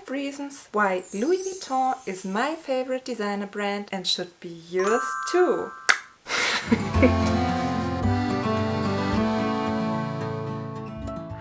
5 reasons why Louis Vuitton is my favorite designer brand and should be yours too.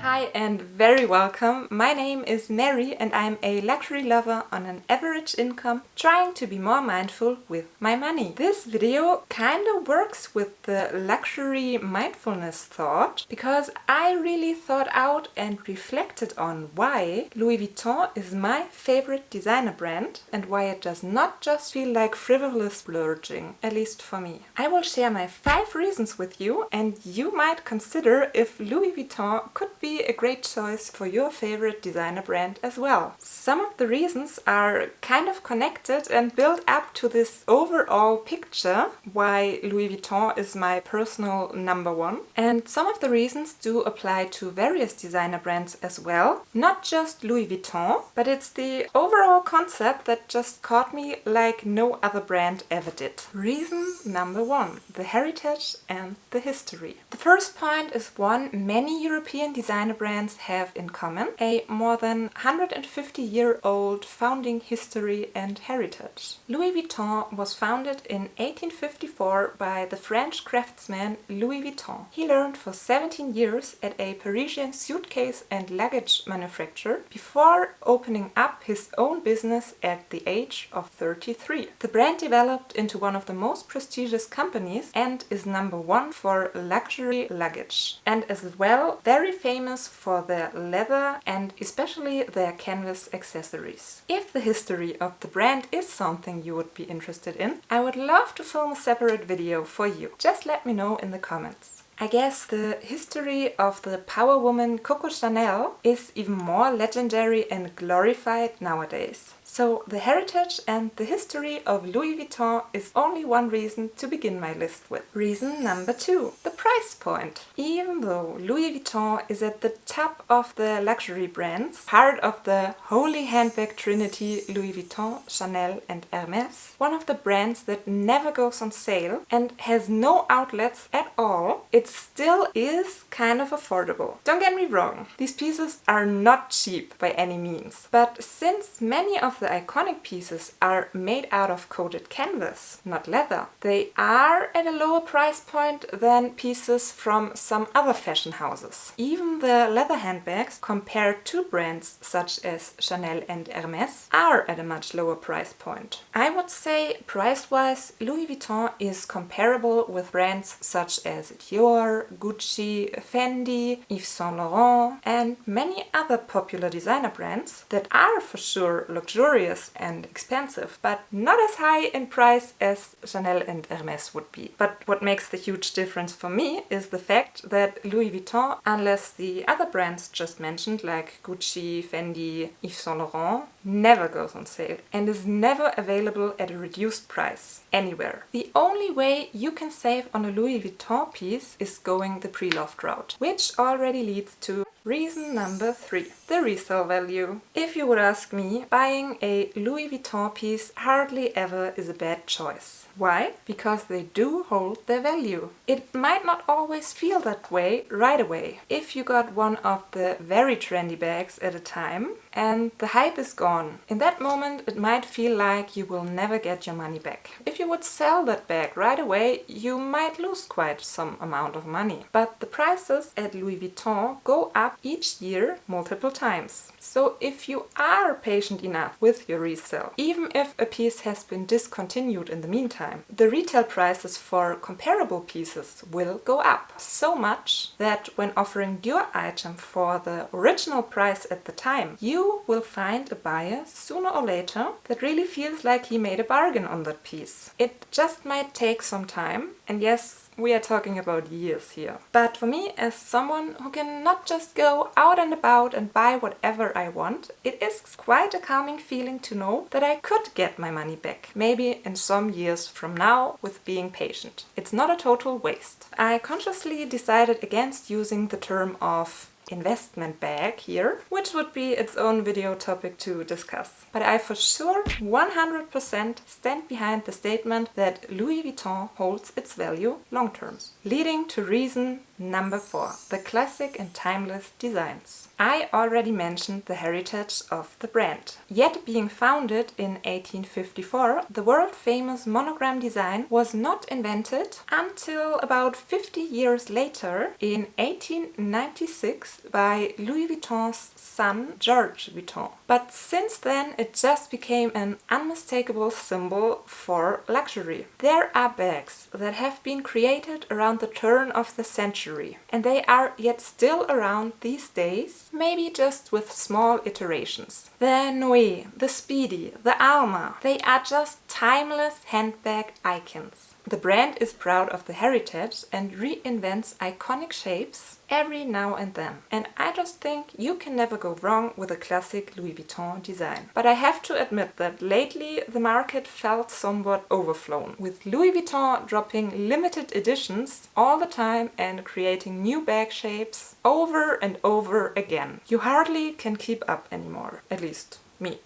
Hi and very welcome. My name is Mary and I'm a luxury lover on an average income trying to be more mindful with my money. This video kinda works with the luxury mindfulness thought because I really thought out and reflected on why Louis Vuitton is my favorite designer brand and why it does not just feel like frivolous splurging, at least for me. I will share my 5 reasons with you and you might consider if Louis Vuitton could be a great choice for your favorite designer brand as well. Some of the reasons are kind of connected and build up to this overall picture why Louis Vuitton is my personal number one. And some of the reasons do apply to various designer brands as well. Not just Louis Vuitton, but it's the overall concept that just caught me like no other brand ever did. Reason number 1, the heritage and the history. The first point is one many European designer brands have in common: a more than 150-year-old founding history and heritage. Louis Vuitton was founded in 1854 by the French craftsman Louis Vuitton. He learned for 17 years at a Parisian suitcase and luggage manufacturer before opening up his own business at the age of 33. The brand developed into one of the most prestigious companies and is number 1 for luxury luggage, and as well very famous for their leather and especially their canvas accessories. If the history of the brand is something you would be interested in, I would love to film a separate video for you. Just let me know in the comments. I guess the history of the power woman Coco Chanel is even more legendary and glorified nowadays. So the heritage and the history of Louis Vuitton is only one reason to begin my list with. Reason number 2, the price point. Even though Louis Vuitton is at the top of the luxury brands, part of the holy handbag trinity Louis Vuitton, Chanel and Hermes, one of the brands that never goes on sale and has no outlets at all, it still is kind of affordable. Don't get me wrong, these pieces are not cheap by any means, but since many of the iconic pieces are made out of coated canvas, not leather, they are at a lower price point than pieces from some other fashion houses. Even the leather handbags compared to brands such as Chanel and Hermes are at a much lower price point. I would say price-wise Louis Vuitton is comparable with brands such as Dior, Gucci, Fendi, Yves Saint Laurent and many other popular designer brands that are for sure luxurious and expensive, but not as high in price as Chanel and Hermes would be. But what makes the huge difference for me is the fact that Louis Vuitton, unless the other brands just mentioned like Gucci, Fendi, Yves Saint Laurent, never goes on sale and is never available at a reduced price anywhere. The only way you can save on a Louis Vuitton piece is going the preloved route, which already leads to reason number 3, the resale value. If you would ask me, buying a Louis Vuitton piece hardly ever is a bad choice. Why? Because they do hold their value. It might not always feel that way right away. If you got one of the very trendy bags at a time and the hype is gone, in that moment it might feel like you will never get your money back. If you would sell that bag right away, you might lose quite some amount of money. But the prices at Louis Vuitton go up each year multiple times. So if you are patient enough with your resale, even if a piece has been discontinued in the meantime, the retail prices for comparable pieces will go up so much that when offering your item for the original price at the time, you will find a buyer sooner or later that really feels like he made a bargain on that piece. It just might take some time, and yes, we are talking about years here. But for me, as someone who can not just go out and about and buy whatever I want, it is quite a calming feeling to know that I could get my money back, maybe in some years from now, with being patient. It's not a total waste. I consciously decided against using the term of investment bag here, which would be its own video topic to discuss. But I for sure 100% stand behind the statement that Louis Vuitton holds its value long term. Leading to reason Number 4. The classic and timeless designs. I already mentioned the heritage of the brand. Yet being founded in 1854, the world-famous monogram design was not invented until about 50 years later in 1896 by Louis Vuitton's son George Vuitton. But since then it just became an unmistakable symbol for luxury. There are bags that have been created around the turn of the century, and they are yet still around these days, maybe just with small iterations. The Noe, the Speedy, the Alma, they are just timeless handbag icons. The brand is proud of the heritage and reinvents iconic shapes every now and then. And I just think you can never go wrong with a classic Louis Vuitton design. But I have to admit that lately the market felt somewhat overflown, with Louis Vuitton dropping limited editions all the time and creating new bag shapes over and over again. You hardly can keep up anymore, at least me.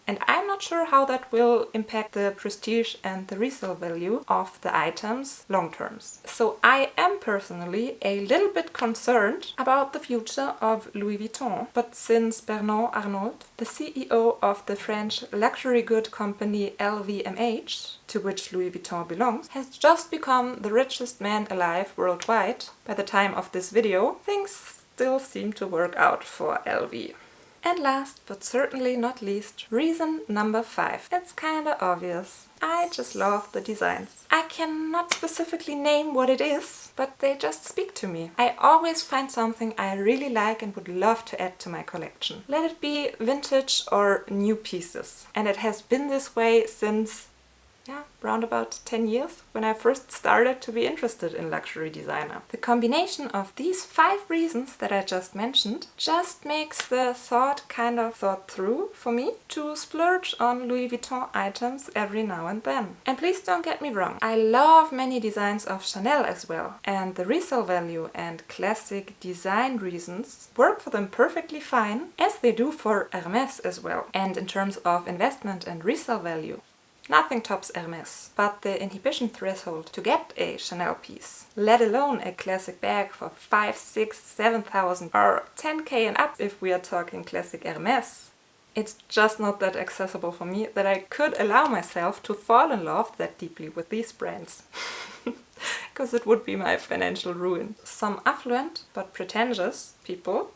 And I'm not sure how that will impact the prestige and the resale value of the items long terms. So I am personally a little bit concerned about the future of Louis Vuitton. But since Bernard Arnault, the CEO of the French luxury good company LVMH, to which Louis Vuitton belongs, has just become the richest man alive worldwide by the time of this video, things still seem to work out for LV. And last but certainly not least, reason number 5. It's kinda obvious. I just love the designs. I cannot specifically name what it is, but they just speak to me. I always find something I really like and would love to add to my collection. Let it be vintage or new pieces. And it has been this way since around about 10 years, when I first started to be interested in luxury designer. The combination of these 5 reasons that I just mentioned just makes the thought kind of thought through for me to splurge on Louis Vuitton items every now and then. And please don't get me wrong, I love many designs of Chanel as well, and the resale value and classic design reasons work for them perfectly fine, as they do for Hermes as well. And in terms of investment and resale value, nothing tops Hermes, but the inhibition threshold to get a Chanel piece, let alone a classic bag for 5, 6, 7,000 or 10k and up if we are talking classic Hermes. It's just not that accessible for me that I could allow myself to fall in love that deeply with these brands. Because it would be my financial ruin. Some affluent but pretentious people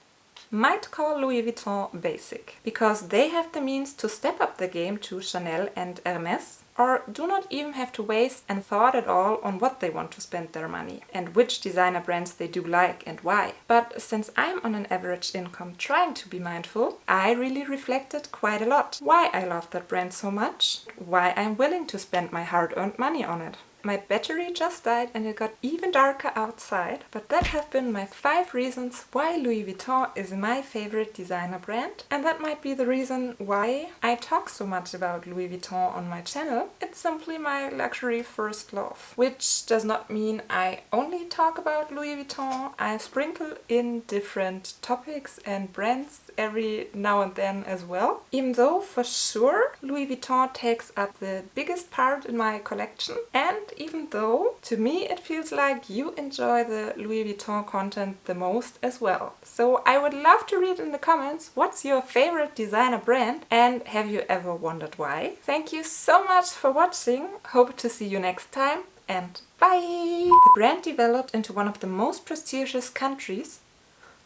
might call Louis Vuitton basic, because they have the means to step up the game to Chanel and Hermes, or do not even have to waste any thought at all on what they want to spend their money, and which designer brands they do like and why. But since I'm on an average income trying to be mindful, I really reflected quite a lot why I love that brand so much, why I'm willing to spend my hard-earned money on it. My battery just died and it got even darker outside, but that have been my 5 reasons why Louis Vuitton is my favorite designer brand, and that might be the reason why I talk so much about Louis Vuitton on my channel. It's simply my luxury first love, which does not mean I only talk about Louis Vuitton. I sprinkle in different topics and brands every now and then as well, even though for sure Louis Vuitton takes up the biggest part in my collection, and even though to me it feels like you enjoy the Louis Vuitton content the most as well. So I would love to read in the comments what's your favorite designer brand, and have you ever wondered why? Thank you so much for watching, hope to see you next time, and bye! The brand developed into one of the most prestigious countries.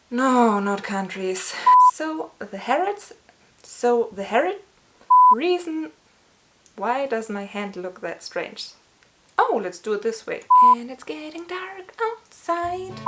No, not countries. So the reason. Why does my hand look that strange? Oh, let's do it this way. And it's getting dark outside.